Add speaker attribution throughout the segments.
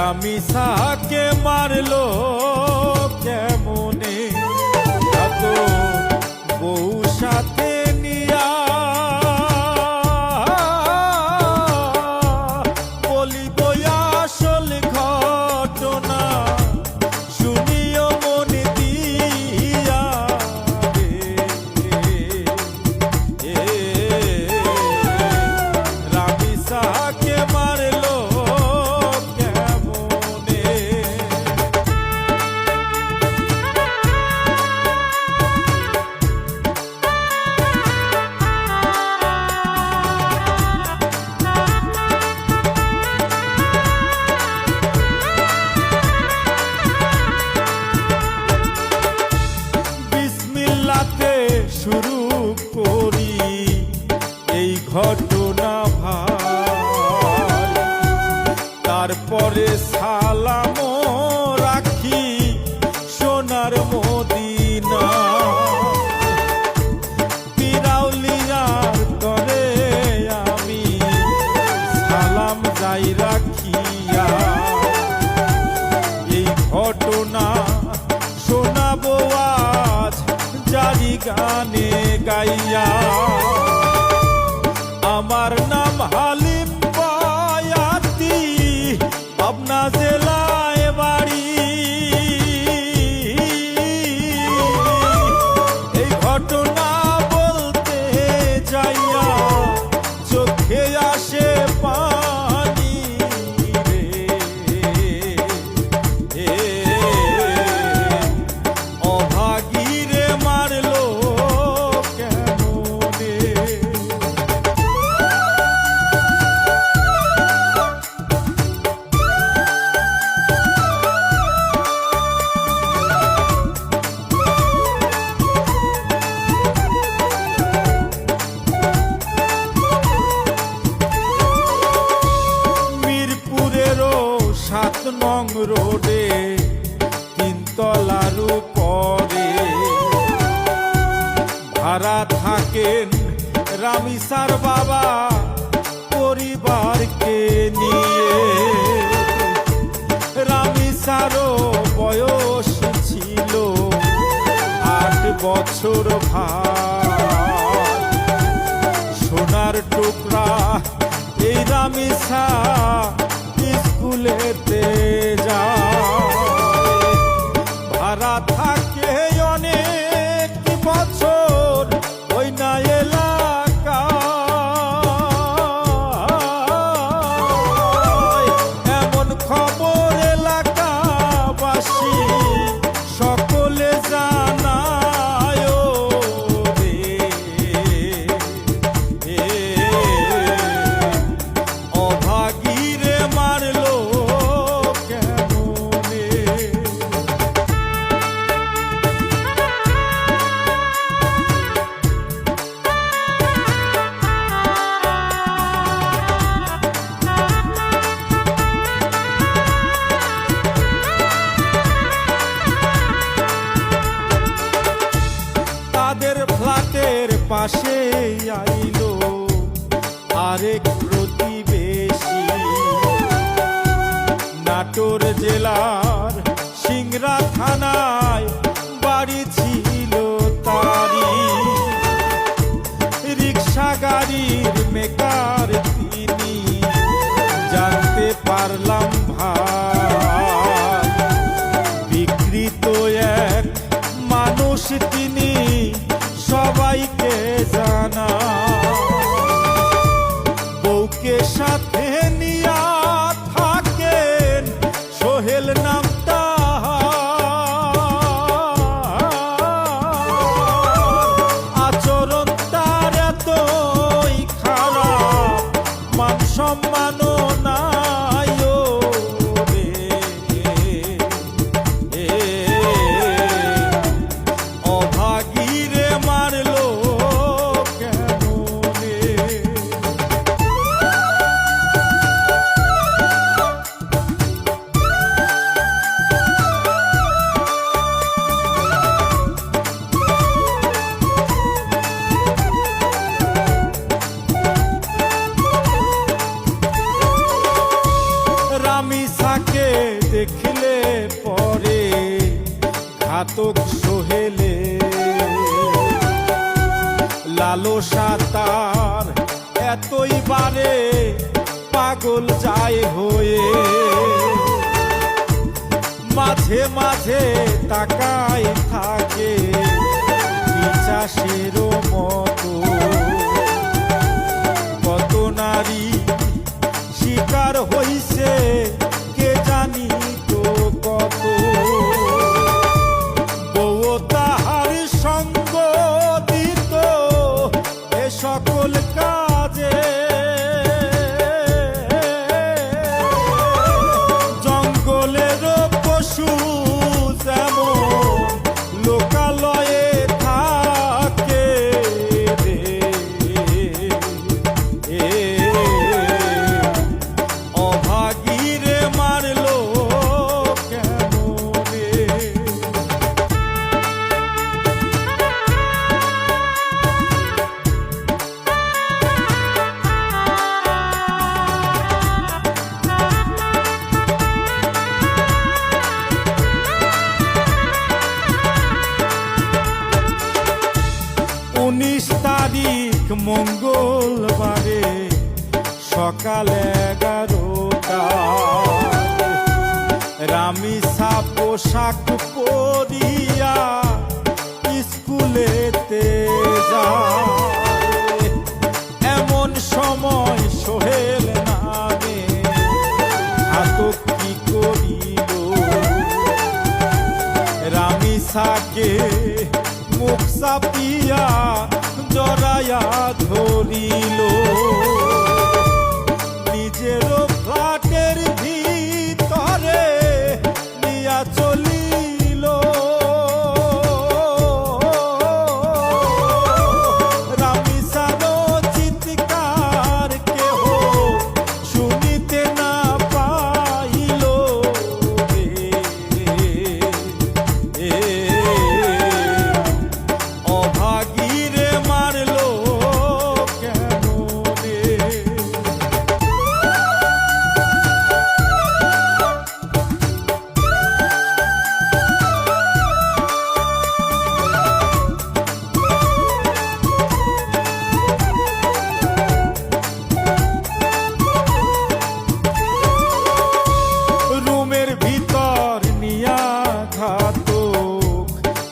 Speaker 1: রামিসাকে মারলো কেমনে এত বউ সাথে নিয়া বলিব আসল ঘটনা শুনিও মন দিয়া রামিসাকে মারলো শুরু করি এই ঘটনা ভাই, তারপরে সালাম রাখি সোনার মদিনা বিরাউলিয়ার তরে আমি সালাম যাই রাখিয়া এই ঘটনা শোনাবো আজ জারি গানে গাইয়া। আমার নাম হালিম বয়াতি, পাবনা জেলায় বাড়ি। এই ঘটনা বলতে যাইয়া চোখে আসে পানি রে, অভাগী রে মারলো কেমনে। মিরপুরেরও 7 নং রোডে 3 তলার উপরে ভাড়া থাকেন রামিসার বাবা পরিবারকে নিয়ে। রামিসারও বয়স ছিল 8 বছর ভাই। সোনার টুকরা এই রামিসা স্কুলেতে যায়, ভাড়া থাকে অনেক বছর ওই না এলাকা। এমন খবর এলাকাবাসী সকলে জানায় রে, অভাগী রে মারলো কেমনে। তাদের ফ্ল্যাটের পাশে আইলো আরেক প্রতিবেশী, নাটোর জেলার সিংড়া থানায় বাড়ি ছিল তারি। রিক্সা গাড়ির মেকার তিনি, জানতে পারলাম ভাই বিকৃত এক মানুষ তিনি, সবাইকে জানা। বউকে সাথে নিয়া থাকেন সোহেল নাম তাহার। আচরণ তার এতই খারাপ, মান সম্মানও নাই রে, অভাগী রে মারলো কেমনে। ঘাতক সোহেলে লালসা তার এতই বারে পাগল যায় হয়ে মাঝে মাঝে তাকায় থাকে পিশাচের মতো কত নারী শিকার হইছে কে জানি তো কত বউ তাহার সঙ্গ দিত এ সকল কাজে জঙ্গলের পশু যেমন লোকালয়ে থাকে রে অভাগীরে মারলো কেমনে তারিখ মঙ্গলবারে সকাল 11টা রামিসা পোশাক পরিয়া স্কুলেতে যায় এমন সময় সোহেল নামে ঘাতক কি করিল রামিসাকে মুখ চাপিয়া জড়াইয়া ধরিল নিজের ফ্ল্যাটের ভিতরে নিয়া চলিল রামিসারও চিৎকার কেহ শুনিতে না পাইল অভাগীরে মারলো কেমনে রুমের ভিতর নিয়া ঘাতক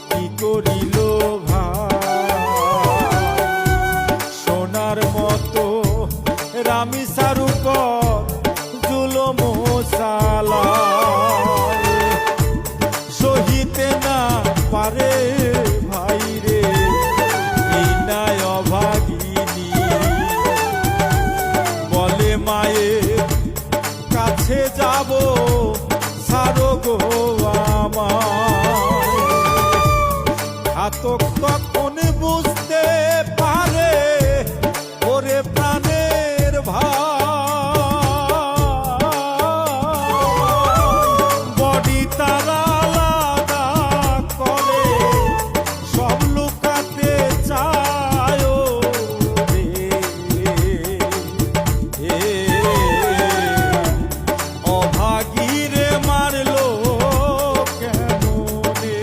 Speaker 1: কি করিল সোনার মতো রামিসার উপর জুলুম চালায় সহিতে না পারে ভাই রে এই নাই অভাগিনী বলে মায়ের কাছে যাব সারো গো আমার ঘাতক তখন বুঝতে পারে ওরে প্রাণের ভাই বডি তারা আলাদা করে সব লুকাতে চায় রে অভাগীরে মারলো কেমনে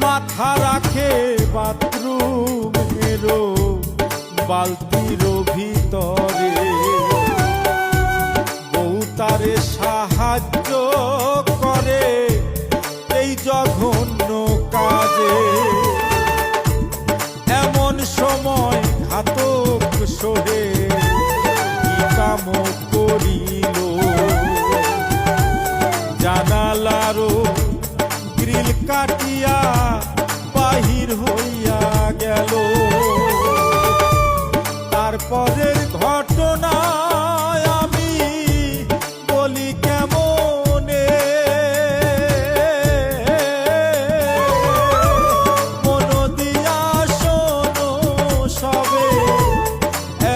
Speaker 1: মাথা রাখে বাথরুমের বালতির ভিতরে বউ তারে সাহায্য করে এই জঘন্য কাজে এমন সময় ঘাতক সোহে কি কাম করিল জানালারও গ্রিল কাটিয়া বাহির হইয়া গেল তারপরের ঘটনায় আমি বলি কেমনে মন দিয়া শোনো সবে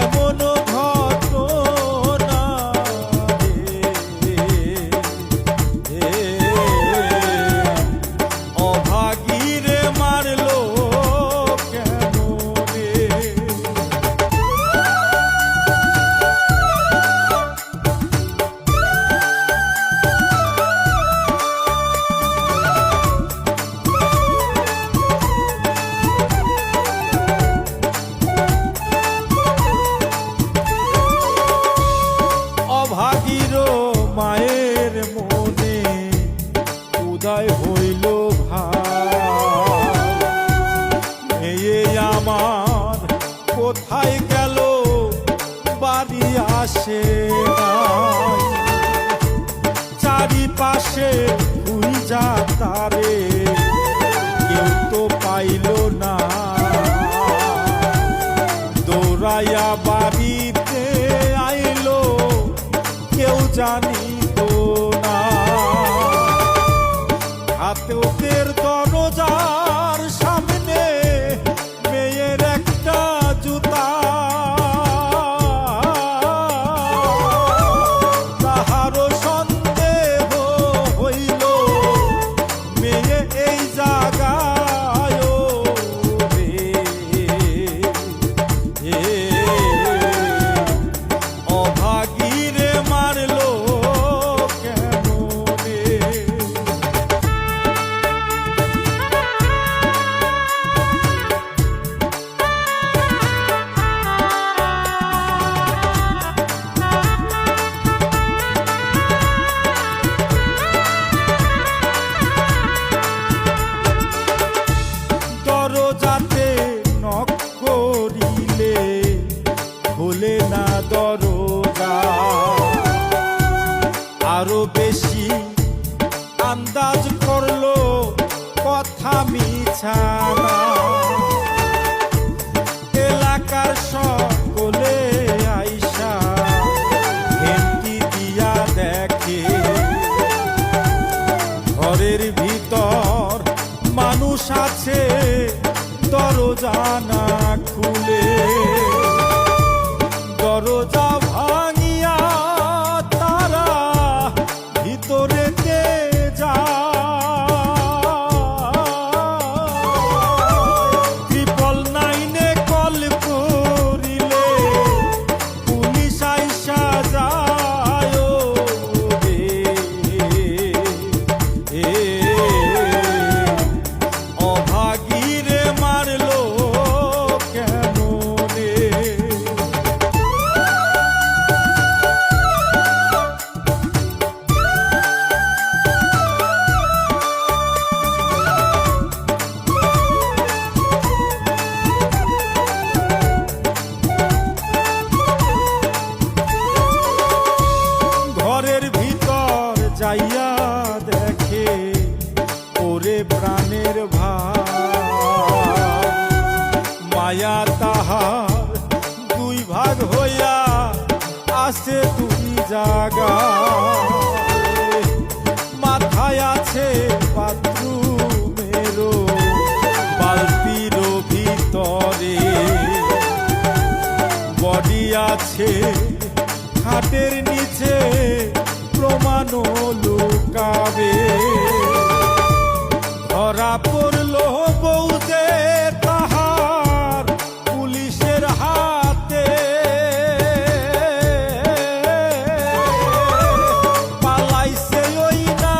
Speaker 1: এমন ঘটনা কোথায় গেল বাড়ি আসে নাই, চারিপাশে খুঁজা তারে কেউ তো পাইল না, দৌড়াইয়া বাড়িতে আইলো কেউ জানিত না। হাতের দরজার সামনে মেয়ের একটা জুতা, তাহারও সন্দেহ হইল মেয়ে এই জায়গায় রে, অভাগীরে মারলো কেমনে। দরজাতে নক করিলে খোলে না দরজা, আরো বেশি আন্দাজ করলো কথা মিছা না। এলাকার সকলে আইসা ঘেঁটি দিয়া দেখে ঘরের ভিতর মানুষ আছে, দরজা না খুলে। দরজা ভাঙিয়া তারা ভিতরেতে যায়, 999 কল করিলে পুলিশ আইসা যায় রে, অভাগীরে মারলো কেমনে। ঘরের ভিতর যাইয়া দেখে ওরে প্রাণের ভাই, মায়া তাহার দুই ভাগ হইয়া আছে দুই জায়গা। মাথায় আছে বাথরুমেরও বালতির ভিতরে, বডি আছে খাটের নিচে প্রমাণ লুকাবে। ধরা পড়ল বউ যে তাহার পুলিশের হাতে, পালাইছে ওই না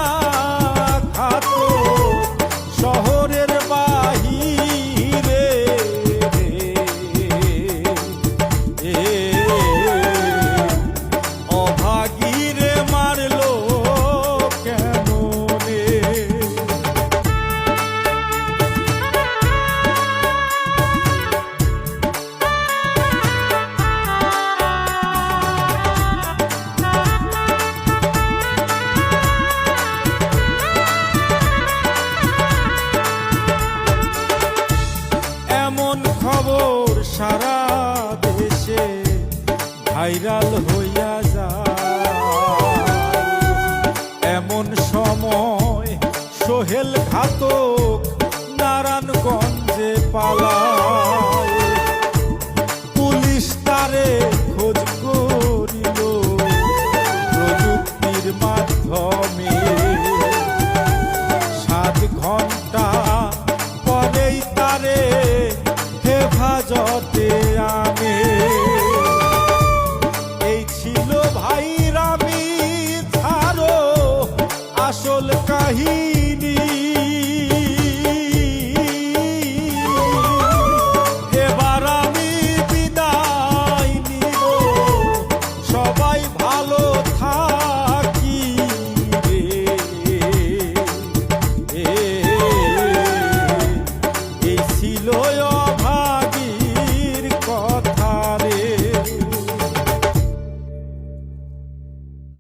Speaker 1: খাত শহরের বাহিরে, অভাগীরে মারলো কেমনে। এমন খবর সারা দেশে ভাইরাল হইয়া যায়, এমন সময় সোহেল ঘাতক নারায়ণগঞ্জে পালা।